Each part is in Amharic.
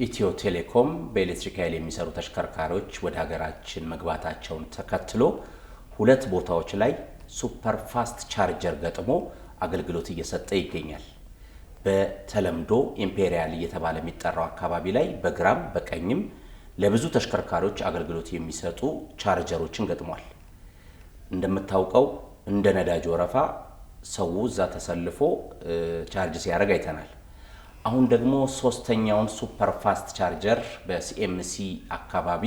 ኢትዮ ቴሌኮም በኤሌክትሪክ ኃይል የሚሰሩ ተሽከርካሪዎች ወደ ሀገራችን መግባታቸውን ተከትሎ ሁለት ቦታዎች ላይ ሱፐር ፋስት ቻርጀር ገጥሞ አገልግሎት እየሰጠ ይገኛል። በተለምዶ ኢምፔሪያል እየተባለ የሚጠራው አካባቢ ላይ በግራም በቀኝም ለብዙ ተሽከርካሪዎች አገልግሎት የሚሰጡ ቻርጀሮችን ገጥሟል። እንደምታውቀው እንደ ነዳጅ ወረፋ ሰው እዛ ተሰልፎ ቻርጅ ሲያደርግ አይተናል። አሁን ደግሞ ሶስተኛውን ሱፐር ፋስት ቻርጀር በሲኤምሲ አካባቢ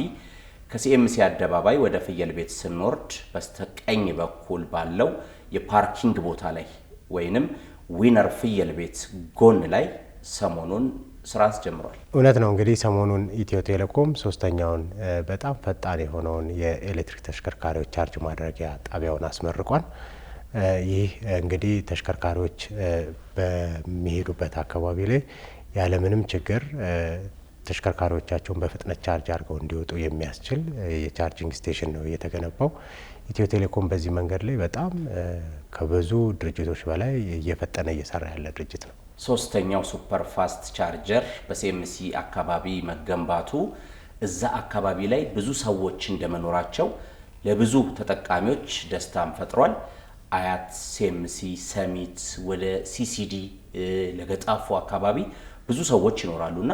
ከሲኤምሲ አደባባይ ወደ ፍየል ቤት ስንወርድ በስተቀኝ በኩል ባለው የፓርኪንግ ቦታ ላይ ወይንም ዊነር ፍየል ቤት ጎን ላይ ሰሞኑን ስራ አስጀምሯል። እውነት ነው። እንግዲህ ሰሞኑን ኢትዮ ቴሌኮም ሶስተኛውን በጣም ፈጣን የሆነውን የኤሌክትሪክ ተሽከርካሪዎች ቻርጅ ማድረጊያ ጣቢያውን አስመርቋል። ይህ እንግዲህ ተሽከርካሪዎች በሚሄዱበት አካባቢ ላይ ያለምንም ችግር ተሽከርካሪዎቻቸውን በፍጥነት ቻርጅ አድርገው እንዲወጡ የሚያስችል የቻርጂንግ ስቴሽን ነው የተገነባው። ኢትዮ ቴሌኮም በዚህ መንገድ ላይ በጣም ከብዙ ድርጅቶች በላይ እየፈጠነ እየሰራ ያለ ድርጅት ነው። ሶስተኛው ሱፐር ፋስት ቻርጀር በሲኤምሲ አካባቢ መገንባቱ እዛ አካባቢ ላይ ብዙ ሰዎች እንደመኖራቸው ለብዙ ተጠቃሚዎች ደስታን ፈጥሯል። አያት፣ ሲኤምሲ፣ ሰሚት፣ ወደ ሲሲዲ ለገጣፎ አካባቢ ብዙ ሰዎች ይኖራሉና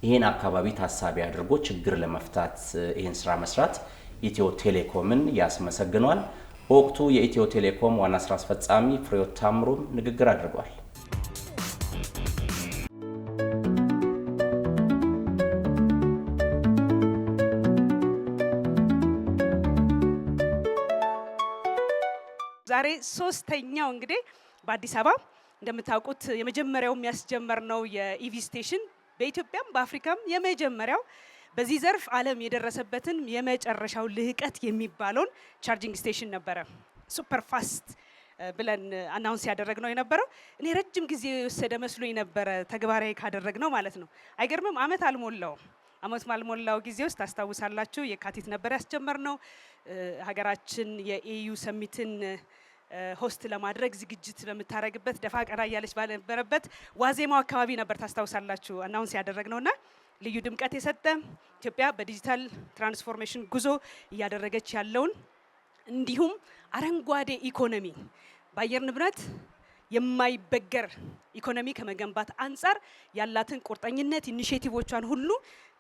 ይሄን አካባቢ ታሳቢ አድርጎ ችግር ለመፍታት ይሄን ስራ መስራት ኢትዮ ቴሌኮምን ያስመሰግኗል። በወቅቱ የኢትዮ ቴሌኮም ዋና ስራ አስፈጻሚ ፍሬሕይወት ታምሩም ንግግር አድርገዋል። ዛሬ ሶስተኛው እንግዲህ በአዲስ አበባ እንደምታውቁት የመጀመሪያው የሚያስጀመር ነው የኢቪ ስቴሽን በኢትዮጵያም በአፍሪካም የመጀመሪያው በዚህ ዘርፍ ዓለም የደረሰበትን የመጨረሻው ልህቀት የሚባለውን ቻርጂንግ ስቴሽን ነበረ። ሱፐር ፋስት ብለን አናውንስ ያደረግነው የነበረው እኔ ረጅም ጊዜ የወሰደ መስሎኝ ነበረ ተግባራዊ ካደረግነው ማለት ነው። አይገርምም? አመት አልሞላው ጊዜ ውስጥ ታስታውሳላችሁ፣ የካቲት ነበር ያስጀመርነው። ሀገራችን የኤዩ ሰሚትን ሆስት ለማድረግ ዝግጅት በምታረግበት ደፋ ቀና እያለች ባልነበረበት ዋዜማው አካባቢ ነበር ታስታውሳላችሁ አናውንስ ያደረግነውና ልዩ ድምቀት የሰጠ ኢትዮጵያ በዲጂታል ትራንስፎርሜሽን ጉዞ እያደረገች ያለውን እንዲሁም አረንጓዴ ኢኮኖሚ በአየር ንብረት የማይበገር ኢኮኖሚ ከመገንባት አንጻር ያላትን ቁርጠኝነት ኢኒሼቲቮቿን ሁሉ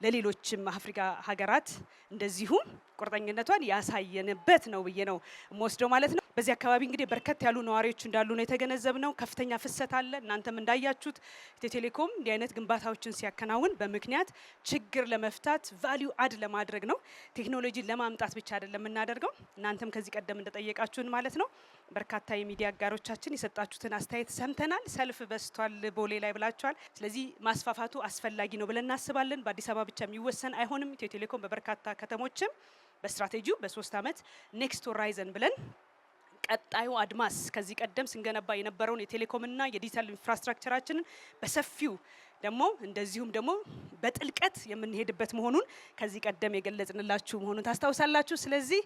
ለሌሎችም አፍሪካ ሀገራት እንደዚሁም ቁርጠኝነቷን ያሳየንበት ነው ብዬ ነው የምወስደው ማለት ነው። በዚህ አካባቢ እንግዲህ በርከት ያሉ ነዋሪዎች እንዳሉ ነው የተገነዘብነው። ከፍተኛ ፍሰት አለ። እናንተም እንዳያችሁት ኢትዮ ቴሌኮም እንዲህ አይነት ግንባታዎችን ሲያከናውን በምክንያት ችግር ለመፍታት ቫልዩ አድ ለማድረግ ነው። ቴክኖሎጂን ለማምጣት ብቻ አይደለም የምናደርገው። እናንተም ከዚህ ቀደም እንደጠየቃችሁን ማለት ነው በርካታ የሚዲያ አጋሮቻችን የሰጣችሁትን አስተያየት ሰምተናል። ሰልፍ በስቷል ቦሌ ላይ ብላችኋል። ስለዚህ ማስፋፋቱ አስፈላጊ ነው ብለን እናስባለን። በአዲስ አበባ ብቻ የሚወሰን አይሆንም። ኢትዮ ቴሌኮም በበርካታ ከተሞችም በስትራቴጂው በ3 ዓመት ኔክስት ሆራይዘን ብለን ቀጣዩ አድማስ ከዚህ ቀደም ስንገነባ የነበረውን የቴሌኮምና የዲጂታል ኢንፍራስትራክቸራችንን በሰፊው ደግሞ እንደዚሁም ደግሞ በጥልቀት የምንሄድበት መሆኑን ከዚህ ቀደም የገለጽንላችሁ መሆኑን ታስታውሳላችሁ። ስለዚህ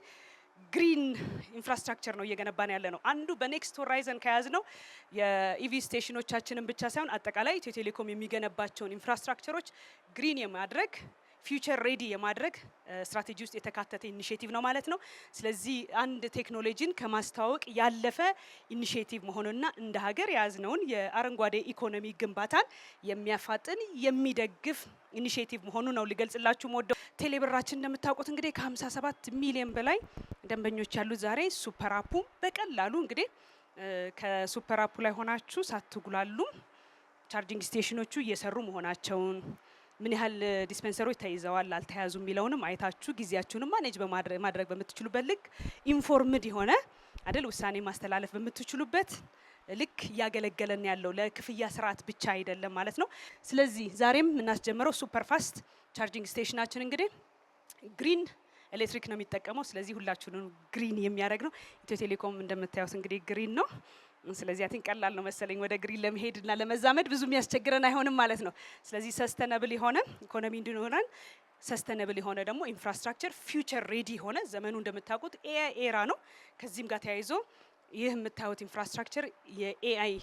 ግሪን ኢንፍራስትራክቸር ነው እየገነባን ያለ ነው። አንዱ በኔክስት ሆራይዘን ከያዝ ነው የኢቪ ስቴሽኖቻችንን ብቻ ሳይሆን አጠቃላይ ኢትዮ ቴሌኮም የሚገነባቸውን ኢንፍራስትራክቸሮች ግሪን የማድረግ ፊውቸር ሬዲ የማድረግ ስትራቴጂ ውስጥ የተካተተ ኢኒሼቲቭ ነው ማለት ነው። ስለዚህ አንድ ቴክኖሎጂን ከማስተዋወቅ ያለፈ ኢኒሼቲቭ መሆኑና እንደ ሀገር የያዝነውን የአረንጓዴ ኢኮኖሚ ግንባታን የሚያፋጥን የሚደግፍ ኢኒሼቲቭ መሆኑ ነው ሊገልጽላችሁ ወደው። ቴሌብራችን እንደምታውቁት እንግዲህ ከ57 ሚሊዮን በላይ ደንበኞች ያሉት ዛሬ ሱፐር አፑ በቀላሉ እንግዲህ ከሱፐር አፑ ላይ ሆናችሁ ሳትጉላሉ ቻርጂንግ ስቴሽኖቹ እየሰሩ መሆናቸውን ምን ያህል ዲስፔንሰሮች ተይዘዋል አልተያዙ የሚለውንም አይታችሁ ጊዜያችሁንም ማኔጅ ማድረግ በምትችሉበት ልክ ኢንፎርምድ የሆነ አይደል ውሳኔ ማስተላለፍ በምትችሉበት ልክ እያገለገለን ያለው ለክፍያ ስርዓት ብቻ አይደለም ማለት ነው። ስለዚህ ዛሬም እናስጀምረው ሱፐር ፋስት ቻርጂንግ ስቴሽናችን እንግዲህ ግሪን ኤሌክትሪክ ነው የሚጠቀመው። ስለዚህ ሁላችሁንም ግሪን የሚያደርግ ነው። ኢትዮ ቴሌኮም እንደምታዩት እንግዲህ ግሪን ነው። ስለዚህ አትን ቀላል ነው መሰለኝ ወደ ግሪን ለመሄድና ለመዛመድ ብዙ የሚያስቸግረን አይሆንም ማለት ነው። ስለዚህ ሰስተነብል የሆነ ኢኮኖሚ እንድንሆነን ሰስተነብል የሆነ ደግሞ ኢንፍራስትራክቸር ፊውቸር ሬዲ የሆነ ዘመኑ እንደምታውቁት ኤአይ ኤራ ነው። ከዚህም ጋር ተያይዞ ይህ የምታዩት ኢንፍራስትራክቸር የኤአይ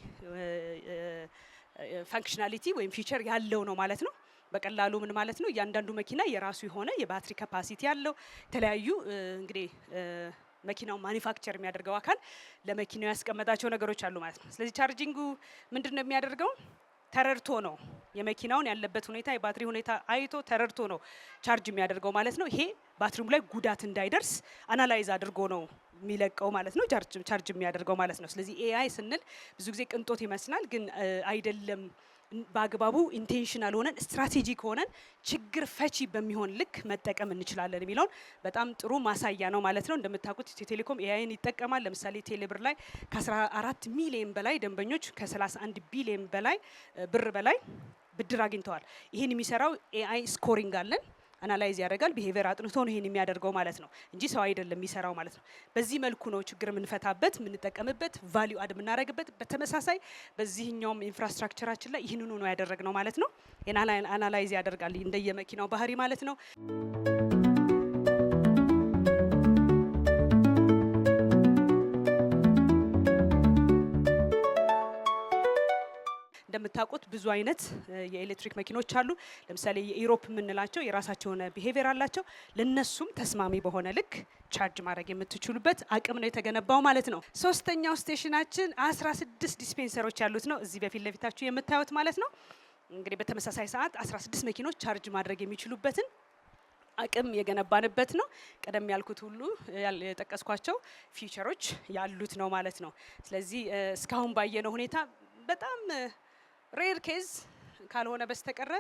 ፋንክሽናሊቲ ወይም ፊቸር ያለው ነው ማለት ነው። በቀላሉ ምን ማለት ነው እያንዳንዱ መኪና የራሱ የሆነ የባትሪ ካፓሲቲ ያለው የተለያዩ እንግዲህ መኪናው ማኒፋክቸር የሚያደርገው አካል ለመኪናው ያስቀመጣቸው ነገሮች አሉ ማለት ነው። ስለዚህ ቻርጂንጉ ምንድነው የሚያደርገው ተረድቶ ነው የመኪናውን ያለበት ሁኔታ የባትሪ ሁኔታ አይቶ ተረድቶ ነው ቻርጅ የሚያደርገው ማለት ነው። ይሄ ባትሪው ላይ ጉዳት እንዳይደርስ አናላይዝ አድርጎ ነው የሚለቀው ማለት ነው ቻርጅ የሚያደርገው ማለት ነው። ስለዚህ ኤአይ ስንል ብዙ ጊዜ ቅንጦት ይመስላል፣ ግን አይደለም። በአግባቡ ኢንቴንሽናል ሆነን ስትራቴጂክ ሆነን ችግር ፈቺ በሚሆን ልክ መጠቀም እንችላለን የሚለውን በጣም ጥሩ ማሳያ ነው ማለት ነው። እንደምታውቁት ኢትዮ ቴሌኮም ኤአይን ይጠቀማል። ለምሳሌ ቴሌብር ላይ ከ14 ሚሊዮን በላይ ደንበኞች ከ31 ቢሊዮን በላይ ብር በላይ ብድር አግኝተዋል። ይህን የሚሰራው ኤአይ ስኮሪንግ አለን፣ አናላይዝ ያደርጋል። ቢሄቪየር አጥንቶ ነው ይሄን የሚያደርገው ማለት ነው እንጂ ሰው አይደለም የሚሰራው ማለት ነው። በዚህ መልኩ ነው ችግር የምንፈታበት የምንጠቀምበት ቫልዩ አድ የምናደርግበት። በተመሳሳይ በዚህኛውም ኢንፍራስትራክቸራችን ላይ ይህንኑ ነው ያደረግነው ማለት ነው። አናላይዝ ያደርጋል እንደየመኪናው ባህሪ ማለት ነው። እንደምታውቁት ብዙ አይነት የኤሌክትሪክ መኪኖች አሉ። ለምሳሌ የኢሮፕ የምንላቸው የራሳቸው የሆነ ቢሄቪየር አላቸው። ለነሱም ተስማሚ በሆነ ልክ ቻርጅ ማድረግ የምትችሉበት አቅም ነው የተገነባው ማለት ነው። ሶስተኛው ስቴሽናችን 16 ዲስፔንሰሮች ያሉት ነው፣ እዚህ በፊት ለፊታችሁ የምታዩት ማለት ነው። እንግዲህ በተመሳሳይ ሰዓት 16 መኪኖች ቻርጅ ማድረግ የሚችሉበትን አቅም የገነባንበት ነው። ቀደም ያልኩት ሁሉ የጠቀስኳቸው ፊቸሮች ያሉት ነው ማለት ነው። ስለዚህ እስካሁን ባየነው ሁኔታ በጣም ሬር ኬዝ ካልሆነ በስተቀረ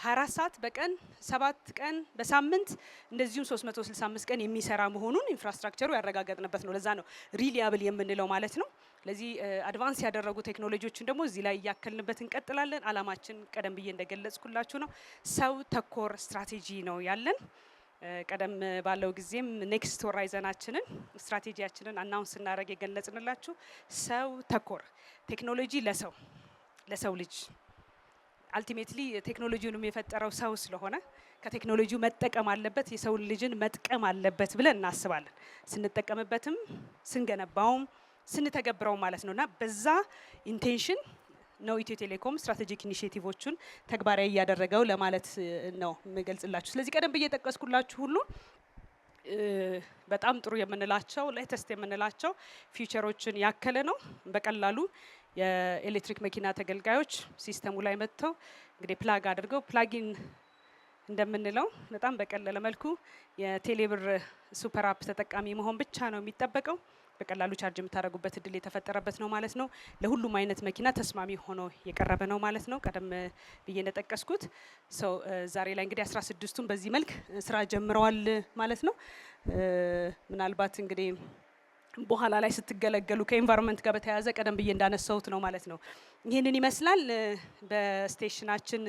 24 ሰዓት በቀን 7 ቀን በሳምንት እንደዚሁም 365 ቀን የሚሰራ መሆኑን ኢንፍራስትራክቸሩ ያረጋገጥንበት ነው። ለዛ ነው ሪሊያብል የምንለው ማለት ነው። ስለዚህ አድቫንስ ያደረጉ ቴክኖሎጂዎችን ደግሞ እዚህ ላይ እያከልንበት እንቀጥላለን። አላማችን ቀደም ብዬ እንደገለጽኩላችሁ ነው፣ ሰው ተኮር ስትራቴጂ ነው ያለን። ቀደም ባለው ጊዜም ኔክስት ሆራይዘናችንን ስትራቴጂያችንን አናውንስ ስናደርግ የገለጽንላችሁ ሰው ተኮር ቴክኖሎጂ ለሰው ልጅ አልቲሜትሊ ቴክኖሎጂውንም የፈጠረው ሰው ስለሆነ ከቴክኖሎጂው መጠቀም አለበት፣ የሰው ልጅን መጥቀም አለበት ብለን እናስባለን። ስንጠቀምበትም ስንገነባውም ስንተገብረውም ማለት ነውና በዛ ኢንቴንሽን ነው ኢትዮ ቴሌኮም ስትራቴጂክ ኢኒሼቲቮቹን ተግባራዊ እያደረገው ለማለት ነው የምገልጽላችሁ። ስለዚህ ቀደም ብዬ የጠቀስኩላችሁ ሁሉ በጣም ጥሩ የምንላቸው ሌተስት የምንላቸው ፊቸሮችን ያከለ ነው። በቀላሉ የኤሌክትሪክ መኪና ተገልጋዮች ሲስተሙ ላይ መጥተው እንግዲህ ፕላግ አድርገው ፕላጊን እንደምንለው በጣም በቀለለ መልኩ የቴሌብር ሱፐር አፕ ተጠቃሚ መሆን ብቻ ነው የሚጠበቀው። በቀላሉ ቻርጅ የምታደርጉበት እድል የተፈጠረበት ነው ማለት ነው። ለሁሉም አይነት መኪና ተስማሚ ሆኖ የቀረበ ነው ማለት ነው። ቀደም ብዬ እንደጠቀስኩት ሰው ዛሬ ላይ እንግዲህ 16ቱን በዚህ መልክ ስራ ጀምረዋል ማለት ነው። ምናልባት እንግዲህ በኋላ ላይ ስትገለገሉ ከኤንቫይሮንመንት ጋር በተያያዘ ቀደም ብዬ እንዳነሳሁት ነው ማለት ነው። ይህንን ይመስላል። በስቴሽናችን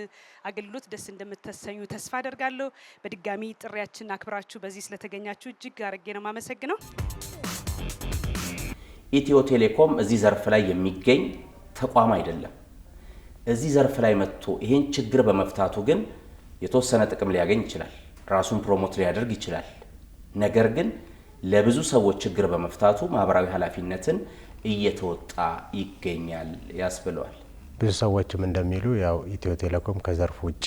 አገልግሎት ደስ እንደምትሰኙ ተስፋ አደርጋለሁ። በድጋሚ ጥሪያችን አክብራችሁ በዚህ ስለተገኛችሁ እጅግ አድርጌ ነው የማመሰግነው። ኢትዮ ቴሌኮም እዚህ ዘርፍ ላይ የሚገኝ ተቋም አይደለም። እዚህ ዘርፍ ላይ መጥቶ ይሄን ችግር በመፍታቱ ግን የተወሰነ ጥቅም ሊያገኝ ይችላል፣ ራሱን ፕሮሞት ሊያደርግ ይችላል። ነገር ግን ለብዙ ሰዎች ችግር በመፍታቱ ማህበራዊ ኃላፊነትን እየተወጣ ይገኛል ያስብለዋል። ብዙ ሰዎችም እንደሚሉ ያው ኢትዮ ቴሌኮም ከዘርፍ ውጪ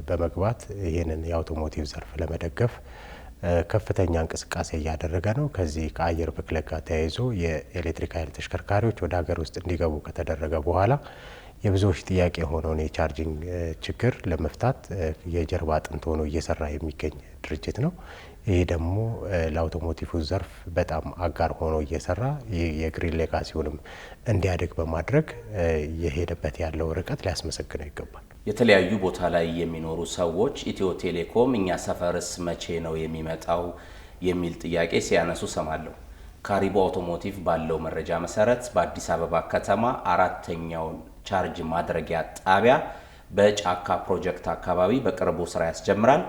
በመግባት ይህንን የአውቶሞቲቭ ዘርፍ ለመደገፍ ከፍተኛ እንቅስቃሴ እያደረገ ነው። ከዚህ ከአየር ብክለት ጋር ተያይዞ የኤሌክትሪክ ኃይል ተሽከርካሪዎች ወደ ሀገር ውስጥ እንዲገቡ ከተደረገ በኋላ የብዙዎች ጥያቄ የሆነውን የቻርጂንግ ችግር ለመፍታት የጀርባ አጥንት ሆኖ እየሰራ የሚገኝ ድርጅት ነው። ይህ ደግሞ ለአውቶሞቲቭ ዘርፍ በጣም አጋር ሆኖ እየሰራ የግሪን ሌጋሲውንም እንዲያድግ በማድረግ የሄደበት ያለው ርቀት ሊያስመሰግነው ይገባል። የተለያዩ ቦታ ላይ የሚኖሩ ሰዎች ኢትዮ ቴሌኮም እኛ ሰፈርስ መቼ ነው የሚመጣው የሚል ጥያቄ ሲያነሱ ሰማለሁ። ካሪቦ አውቶሞቲቭ ባለው መረጃ መሰረት በአዲስ አበባ ከተማ 4ኛውን ቻርጅ ማድረጊያ ጣቢያ በጫካ ፕሮጀክት አካባቢ በቅርቡ ስራ ያስጀምራል።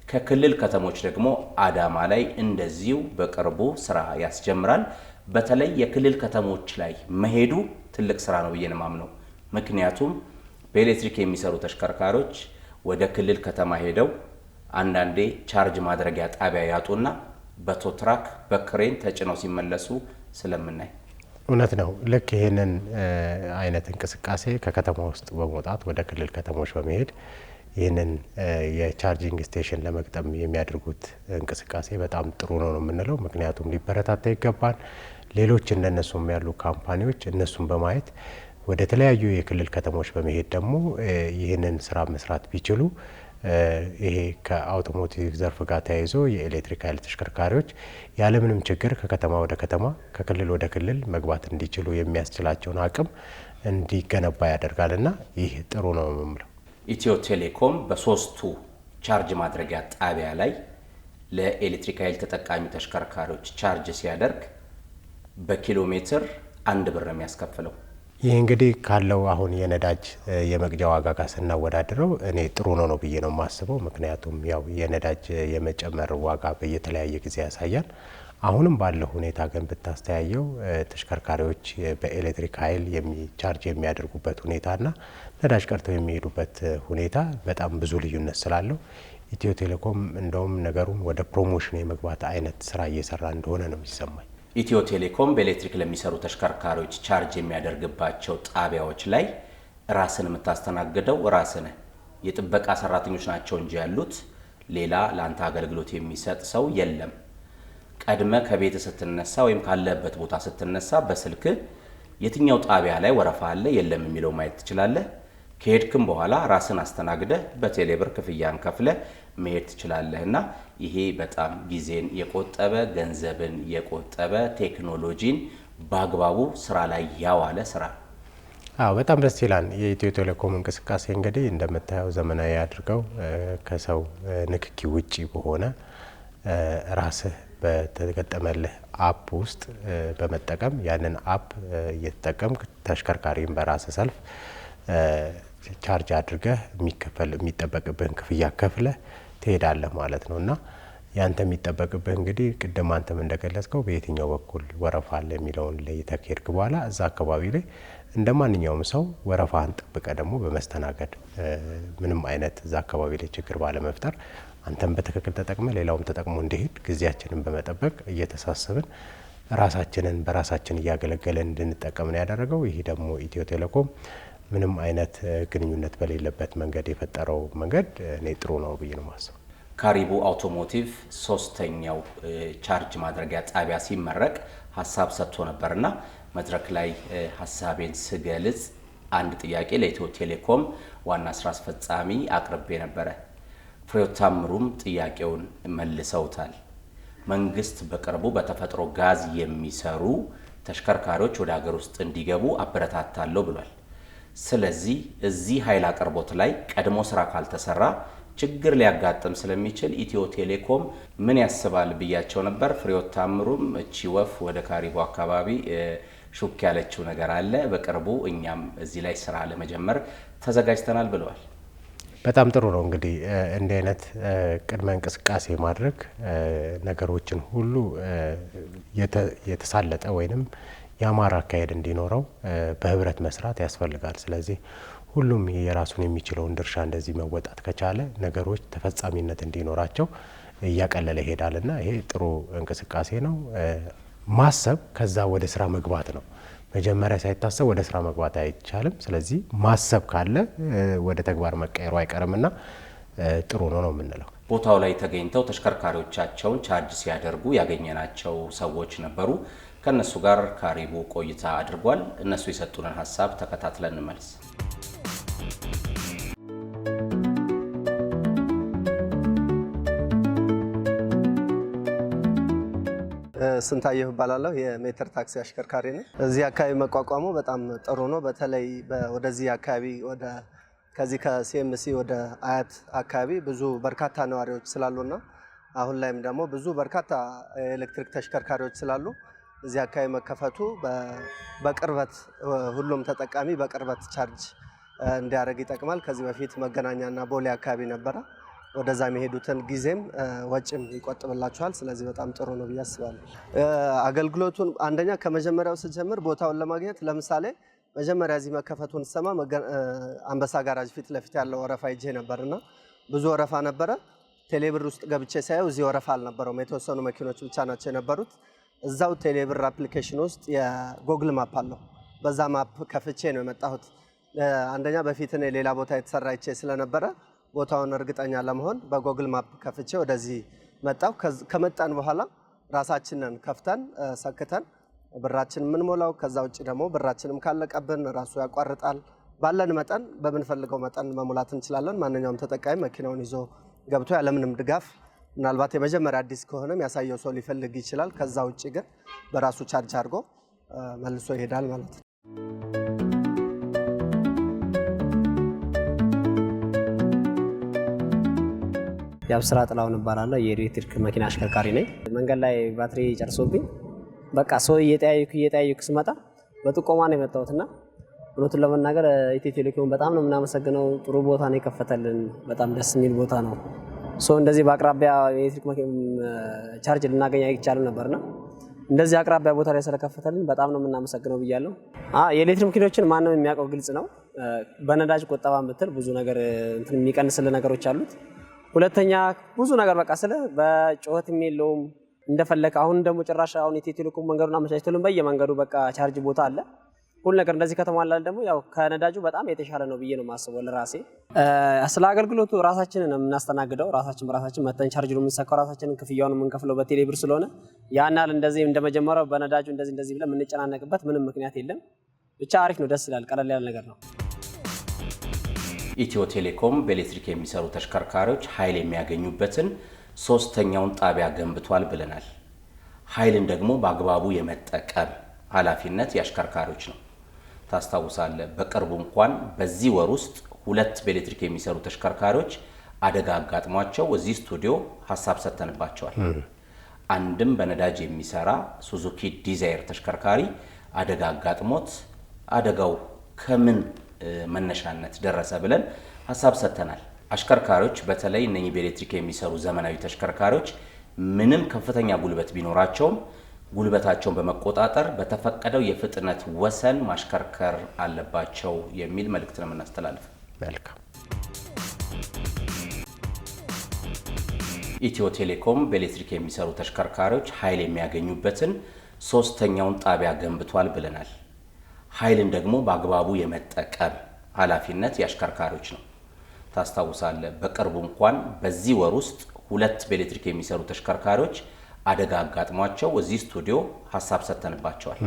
ከክልል ከተሞች ደግሞ አዳማ ላይ እንደዚሁ በቅርቡ ስራ ያስጀምራል። በተለይ የክልል ከተሞች ላይ መሄዱ ትልቅ ስራ ነው ብዬ ነው የማምነው። ምክንያቱም በኤሌክትሪክ የሚሰሩ ተሽከርካሪዎች ወደ ክልል ከተማ ሄደው አንዳንዴ ቻርጅ ማድረጊያ ጣቢያ ያጡና በቶትራክ በክሬን ተጭነው ሲመለሱ ስለምናይ እውነት ነው። ልክ ይህንን አይነት እንቅስቃሴ ከከተማ ውስጥ በመውጣት ወደ ክልል ከተሞች በመሄድ ይህንን የቻርጂንግ ስቴሽን ለመግጠም የሚያደርጉት እንቅስቃሴ በጣም ጥሩ ነው የምንለው። ምክንያቱም ሊበረታታ ይገባል። ሌሎች እንደነሱም ያሉ ካምፓኒዎች እነሱን በማየት ወደ ተለያዩ የክልል ከተሞች በመሄድ ደግሞ ይህንን ስራ መስራት ቢችሉ ይሄ ከአውቶሞቲቭ ዘርፍ ጋር ተያይዞ የኤሌክትሪክ ኃይል ተሽከርካሪዎች ያለምንም ችግር ከከተማ ወደ ከተማ ከክልል ወደ ክልል መግባት እንዲችሉ የሚያስችላቸውን አቅም እንዲገነባ ያደርጋልና ይህ ጥሩ ነው የምለው። ኢትዮ ቴሌኮም በሶስቱ ቻርጅ ማድረጊያ ጣቢያ ላይ ለኤሌክትሪክ ኃይል ተጠቃሚ ተሽከርካሪዎች ቻርጅ ሲያደርግ በኪሎ ሜትር 1 ብር ነው የሚያስከፍለው። ይህ እንግዲህ ካለው አሁን የነዳጅ የመግጃ ዋጋ ጋር ስናወዳድረው እኔ ጥሩ ነው ብዬ ነው የማስበው። ምክንያቱም ያው የነዳጅ የመጨመር ዋጋ በየተለያየ ጊዜ ያሳያል። አሁንም ባለው ሁኔታ ግን ብታስተያየው ተሽከርካሪዎች በኤሌክትሪክ ኃይል ቻርጅ የሚያደርጉበት ሁኔታና ነዳጅ ቀርተው የሚሄዱበት ሁኔታ በጣም ብዙ ልዩነት ስላለው ኢትዮ ቴሌኮም እንደውም ነገሩን ወደ ፕሮሞሽን የመግባት አይነት ስራ እየሰራ እንደሆነ ነው የሚሰማኝ። ኢትዮ ቴሌኮም በኤሌክትሪክ ለሚሰሩ ተሽከርካሪዎች ቻርጅ የሚያደርግባቸው ጣቢያዎች ላይ ራስን የምታስተናግደው ራስህ ነህ። የጥበቃ ሰራተኞች ናቸው እንጂ ያሉት ሌላ ለአንተ አገልግሎት የሚሰጥ ሰው የለም። ቀድመ ከቤት ስትነሳ ወይም ካለበት ቦታ ስትነሳ በስልክ የትኛው ጣቢያ ላይ ወረፋ አለ የለም የሚለው ማየት ትችላለህ። ከሄድክም በኋላ ራስን አስተናግደህ በቴሌብር ክፍያን ከፍለ መሄድ ትችላለህና ይሄ በጣም ጊዜን የቆጠበ ገንዘብን የቆጠበ ቴክኖሎጂን በአግባቡ ስራ ላይ ያዋለ ስራ። በጣም ደስ ይላል። የኢትዮ ቴሌኮም እንቅስቃሴ እንግዲህ እንደምታየው ዘመናዊ አድርገው ከሰው ንክኪ ውጪ በሆነ ራስህ በተገጠመልህ አፕ ውስጥ በመጠቀም ያንን አፕ እየተጠቀምክ ተሽከርካሪን በራስህ ሰልፍ ቻርጅ አድርገህ የሚጠበቅብህን ክፍያ ከፍለህ ትሄዳለህ ማለት ነው። እና ያንተ የሚጠበቅብህ እንግዲህ ቅድም አንተም እንደገለጽከው በየትኛው በኩል ወረፋ አለ የሚለውን ለይተህ ከሄድክ በኋላ እዛ አካባቢ ላይ እንደ ማንኛውም ሰው ወረፋህን ጠብቀህ ደግሞ በመስተናገድ ምንም አይነት እዛ አካባቢ ላይ ችግር ባለመፍጠር አንተም በትክክል ተጠቅመህ ሌላውም ተጠቅሞ እንዲሄድ ጊዜያችንን በመጠበቅ እየተሳሰብን ራሳችንን በራሳችን እያገለገለን እንድንጠቀም ነው ያደረገው። ይሄ ደግሞ ኢትዮ ቴሌኮም ምንም አይነት ግንኙነት በሌለበት መንገድ የፈጠረው መንገድ እኔ ጥሩ ነው ብዬ ነው ማሰብ። ካሪቡ አውቶሞቲቭ ሶስተኛው ቻርጅ ማድረጊያ ጣቢያ ሲመረቅ ሀሳብ ሰጥቶ ነበርና መድረክ ላይ ሀሳቤን ስገልጽ አንድ ጥያቄ ለኢትዮ ቴሌኮም ዋና ስራ አስፈጻሚ አቅርቤ ነበረ። ፍሬሕይወት ታምሩም ጥያቄውን መልሰውታል። መንግስት በቅርቡ በተፈጥሮ ጋዝ የሚሰሩ ተሽከርካሪዎች ወደ ሀገር ውስጥ እንዲገቡ አበረታታለሁ ብሏል። ስለዚህ እዚህ ኃይል አቅርቦት ላይ ቀድሞ ስራ ካልተሰራ ችግር ሊያጋጥም ስለሚችል ኢትዮ ቴሌኮም ምን ያስባል ብያቸው ነበር። ፍሬሕይወት ታምሩም እቺ ወፍ ወደ ካሪቡ አካባቢ ሹክ ያለችው ነገር አለ፣ በቅርቡ እኛም እዚህ ላይ ስራ ለመጀመር ተዘጋጅተናል ብለዋል። በጣም ጥሩ ነው። እንግዲህ እንዲህ አይነት ቅድመ እንቅስቃሴ ማድረግ ነገሮችን ሁሉ የተሳለጠ ወይንም የአማራ አካሄድ እንዲኖረው በህብረት መስራት ያስፈልጋል። ስለዚህ ሁሉም የራሱን የሚችለውን ድርሻ እንደዚህ መወጣት ከቻለ ነገሮች ተፈጻሚነት እንዲኖራቸው እያቀለለ ይሄዳልና ይሄ ጥሩ እንቅስቃሴ ነው። ማሰብ ከዛ ወደ ስራ መግባት ነው። መጀመሪያ ሳይታሰብ ወደ ስራ መግባት አይቻልም። ስለዚህ ማሰብ ካለ ወደ ተግባር መቀየሩ አይቀርምና ጥሩ ነው የምንለው። ቦታው ላይ ተገኝተው ተሽከርካሪዎቻቸውን ቻርጅ ሲያደርጉ ያገኘናቸው ሰዎች ነበሩ። ከነሱ ጋር ካሪቡ ቆይታ አድርጓል። እነሱ የሰጡንን ሀሳብ ተከታትለን እንመልስ። ስንታየሁ እባላለሁ። የሜትር ታክሲ አሽከርካሪ ነኝ። እዚህ አካባቢ መቋቋሙ በጣም ጥሩ ነው። በተለይ ወደዚህ አካባቢ ከዚህ ከሲኤምሲ ወደ አያት አካባቢ ብዙ በርካታ ነዋሪዎች ስላሉና አሁን ላይም ደግሞ ብዙ በርካታ ኤሌክትሪክ ተሽከርካሪዎች ስላሉ እዚህ አካባቢ መከፈቱ በቅርበት ሁሉም ተጠቃሚ በቅርበት ቻርጅ እንዲያደርግ ይጠቅማል። ከዚህ በፊት መገናኛና ቦሌ አካባቢ ነበረ። ወደዛ የሚሄዱትን ጊዜም ወጪም ይቆጥብላቸዋል። ስለዚህ በጣም ጥሩ ነው ብዬ አስባለሁ። አገልግሎቱን አንደኛ ከመጀመሪያው ስጀምር ቦታውን ለማግኘት ለምሳሌ መጀመሪያ እዚህ መከፈቱን ሰማ አንበሳ ጋራጅ ፊት ለፊት ያለው ወረፋ ይጄ ነበርና ብዙ ወረፋ ነበረ። ቴሌብር ውስጥ ገብቼ ሳየው እዚህ ወረፋ አልነበረውም። የተወሰኑ መኪኖች ብቻ ናቸው የነበሩት። እዛው ቴሌብር አፕሊኬሽን ውስጥ የጎግል ማፕ አለው። በዛ ማፕ ከፍቼ ነው የመጣሁት። አንደኛ በፊት እኔ ሌላ ቦታ የተሰራ ይቼ ስለነበረ ቦታውን እርግጠኛ ለመሆን በጎግል ማፕ ከፍቼ ወደዚህ መጣው። ከመጣን በኋላ ራሳችንን ከፍተን ሰክተን ብራችን የምንሞላው፣ ከዛ ውጭ ደግሞ ብራችንም ካለቀብን ራሱ ያቋርጣል። ባለን መጠን በምንፈልገው መጠን መሙላት እንችላለን። ማንኛውም ተጠቃሚ መኪናውን ይዞ ገብቶ ያለምንም ድጋፍ ምናልባት የመጀመሪያ አዲስ ከሆነ ያሳየው ሰው ሊፈልግ ይችላል። ከዛ ውጭ ግን በራሱ ቻርጅ አድርጎ መልሶ ይሄዳል ማለት ነው። የአብስራ ጥላውን እባላለሁ። የኤሌክትሪክ መኪና አሽከርካሪ ነኝ። መንገድ ላይ ባትሪ ጨርሶብኝ በቃ ሰው እየጠያየኩ ስመጣ በጥቆማ ነው የመጣሁትና እውነቱን ለመናገር ኢትዮ ቴሌኮም በጣም ነው የምናመሰግነው። ጥሩ ቦታ ነው የከፈተልን። በጣም ደስ የሚል ቦታ ነው። እንደዚህ በአቅራቢያ የኤሌክትሪክ ቻርጅ ልናገኝ አይቻልም ነበርና እንደዚህ አቅራቢያ ቦታ ላይ ስለከፈተልን በጣም ነው የምናመሰግነው ብያለሁ። የኤሌክትሪክ መኪኖችን ማንም የሚያውቀው ግልጽ ነው። በነዳጅ ቆጠባ ምትል ብዙ ነገር የሚቀንስልን ነገሮች አሉት። ሁለተኛ ብዙ ነገር በቃ በጩኸት የለውም እንደፈለክ። አሁን ደግሞ ጭራሽ አሁን ኢትዮ ቴሌኮም መንገዱን አመቻችቶልን በየመንገዱ በቃ ቻርጅ ቦታ አለ። ሁሉ ነገር እንደዚህ ከተሟላልን ደግሞ ያው ከነዳጁ በጣም የተሻለ ነው ብዬ ነው የማስበው ለራሴ። ስለ አገልግሎቱ ራሳችንን የምናስተናግደው ራሳችን መተን ቻርጅ ነው የምንሰካው፣ ራሳችንን ክፍያውን የምንከፍለው በቴሌ ብር ስለሆነ ያን ያህል እንደዚህ እንደመጀመሪያው በነዳጁ እንደዚህ ብለን የምንጨናነቅበት ምንም ምክንያት የለም። ብቻ አሪፍ ነው፣ ደስ ይላል፣ ቀለል ያለ ነገር ነው። ኢትዮ ቴሌኮም በኤሌክትሪክ የሚሰሩ ተሽከርካሪዎች ኃይል የሚያገኙበትን ሶስተኛውን ጣቢያ ገንብቷል ብለናል። ኃይልን ደግሞ በአግባቡ የመጠቀም ኃላፊነት የአሽከርካሪዎች ነው። ታስታውሳለህ፣ በቅርቡ እንኳን በዚህ ወር ውስጥ 2 በኤሌክትሪክ የሚሰሩ ተሽከርካሪዎች አደጋ አጋጥሟቸው እዚህ ስቱዲዮ ሀሳብ ሰጥተንባቸዋል። አንድም በነዳጅ የሚሰራ ሱዙኪ ዲዛይር ተሽከርካሪ አደጋ አጋጥሞት አደጋው ከምን መነሻነት ደረሰ ብለን ሀሳብ ሰጥተናል። አሽከርካሪዎች በተለይ እነኚህ በኤሌክትሪክ የሚሰሩ ዘመናዊ ተሽከርካሪዎች ምንም ከፍተኛ ጉልበት ቢኖራቸውም ጉልበታቸውን በመቆጣጠር በተፈቀደው የፍጥነት ወሰን ማሽከርከር አለባቸው የሚል መልእክት ነው የምናስተላልፍ። መልካም። ኢትዮ ቴሌኮም በኤሌክትሪክ የሚሰሩ ተሽከርካሪዎች ኃይል የሚያገኙበትን ሶስተኛውን ጣቢያ ገንብቷል ብለናል። ኃይልን ደግሞ በአግባቡ የመጠቀም ኃላፊነት የአሽከርካሪዎች ነው። ታስታውሳለህ፣ በቅርቡ እንኳን በዚህ ወር ውስጥ 2 በኤሌክትሪክ የሚሰሩ ተሽከርካሪዎች አደጋ አጋጥሟቸው እዚህ ስቱዲዮ ሀሳብ ሰጥተንባቸዋል።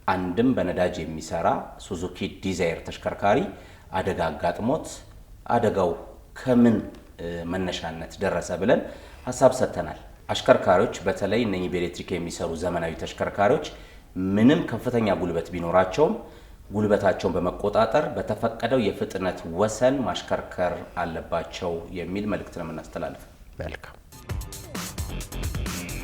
አንድም በነዳጅ የሚሰራ ሱዙኪ ዲዛይር ተሽከርካሪ አደጋ አጋጥሞት አደጋው ከምን መነሻነት ደረሰ ብለን ሀሳብ ሰጥተናል። አሽከርካሪዎች በተለይ እነኚህ በኤሌክትሪክ የሚሰሩ ዘመናዊ ተሽከርካሪዎች ምንም ከፍተኛ ጉልበት ቢኖራቸውም ጉልበታቸውን በመቆጣጠር በተፈቀደው የፍጥነት ወሰን ማሽከርከር አለባቸው የሚል መልእክት ነው የምናስተላልፍ። መልካም።